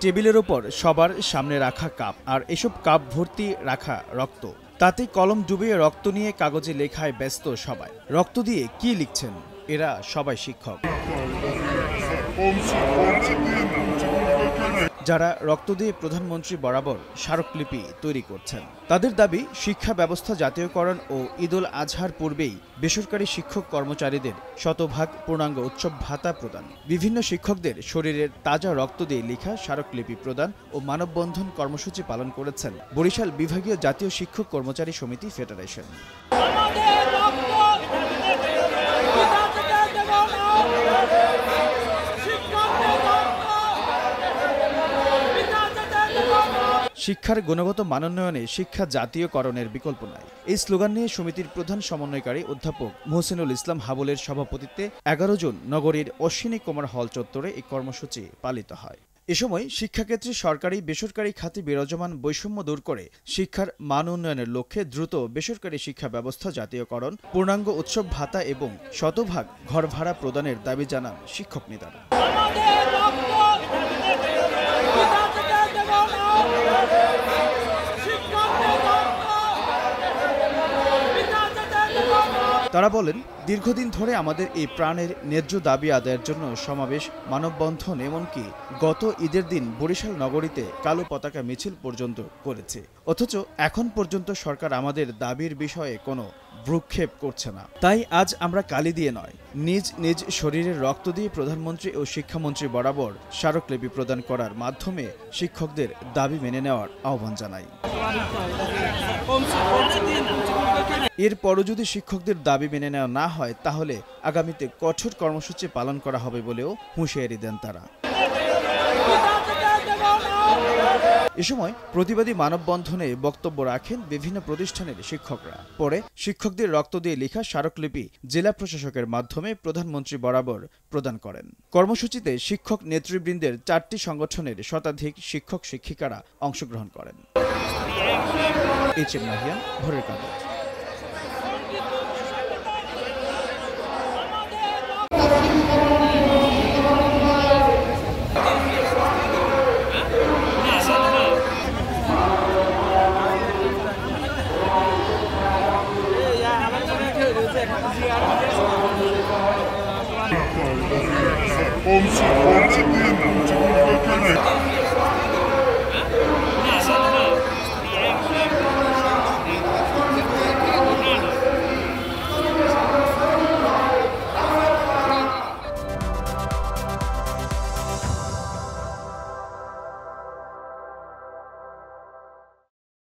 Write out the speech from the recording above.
টেবিলের ওপর সবার সামনে রাখা কাপ, আর এসব কাপ ভর্তি রাখা রক্ত। তাতে কলম ডুবিয়ে রক্ত নিয়ে কাগজে লেখায় ব্যস্ত সবাই। রক্ত দিয়ে কি লিখছেন? এরা সবাই শিক্ষক, যারা রক্ত দিয়ে প্রধানমন্ত্রী বরাবর স্মারকলিপি তৈরি করছেন। তাদের দাবি, শিক্ষা ব্যবস্থা জাতীয়করণ ও ঈদুল আজহার পূর্বেই বেসরকারি শিক্ষক কর্মচারীদের শতভাগ পূর্ণাঙ্গ উৎসব ভাতা প্রদান, বিভিন্ন শিক্ষকদের শরীরের তাজা রক্ত দিয়ে লেখা স্মারকলিপি প্রদান ও মানববন্ধন কর্মসূচি পালন করেছেন বরিশাল বিভাগীয় জাতীয় শিক্ষক কর্মচারী সমিতি ফেডারেশন। শিক্ষার গুণগত মানোন্নয়নে শিক্ষা জাতীয়করণের বিকল্প নাই, এই স্লোগান নিয়ে সমিতির প্রধান সমন্বয়কারী অধ্যাপক মোহসিনুল ইসলাম হাবুলের সভাপতিত্বে 11 জুন নগরীর অশ্বিনী কুমার হল চত্বরে এই কর্মসূচি পালিত হয়। এ সময় শিক্ষাক্ষেত্রে সরকারি বেসরকারি খাতে বিরাজমান বৈষম্য দূর করে শিক্ষার মান উন্নয়নের লক্ষ্যে দ্রুত বেসরকারি শিক্ষা ব্যবস্থা জাতীয়করণ, পূর্ণাঙ্গ উৎসব ভাতা এবং শতভাগ ঘর ভাড়া প্রদানের দাবি জানান শিক্ষক নেতারা। তারা বলেন, দীর্ঘদিন ধরে আমাদের এই প্রাণের ন্যায্য দাবি আদায়ের জন্য সমাবেশ, মানববন্ধন, এমনকি গত ঈদের দিন বরিশাল নগরীতে কালো পতাকা মিছিল পর্যন্ত করেছে। অথচ এখন পর্যন্ত সরকার আমাদের দাবির বিষয়ে কোনো ভ্রুক্ষেপ করছে না। তাই আজ আমরা কালি দিয়ে নয়, নিজ নিজ শরীরের রক্ত দিয়ে প্রধানমন্ত্রী ও শিক্ষামন্ত্রী বরাবর স্মারকলিপি প্রদান করার মাধ্যমে শিক্ষকদের দাবি মেনে নেওয়ার আহ্বান জানাই। এরপরও যদি শিক্ষকদের দাবি মেনে নেওয়া না হয়, তাহলে আগামীতে কঠোর কর্মসূচি পালন করা হবে বলেও হুঁশিয়ারি দেন তারা। এ সময় প্রতিবাদী মানববন্ধনে বক্তব্য রাখেন বিভিন্ন প্রতিষ্ঠানের শিক্ষকরা। পরে শিক্ষকদের রক্ত দিয়ে লেখা স্মারকলিপি জেলা প্রশাসকের মাধ্যমে প্রধানমন্ত্রী বরাবর প্রদান করেন। কর্মসূচিতে শিক্ষক নেতৃবৃন্দের 4টি সংগঠনের শতাধিক শিক্ষক শিক্ষিকারা অংশগ্রহণ করেন। এইচএম নাহিয়ান, ভোরের কাগজ। Om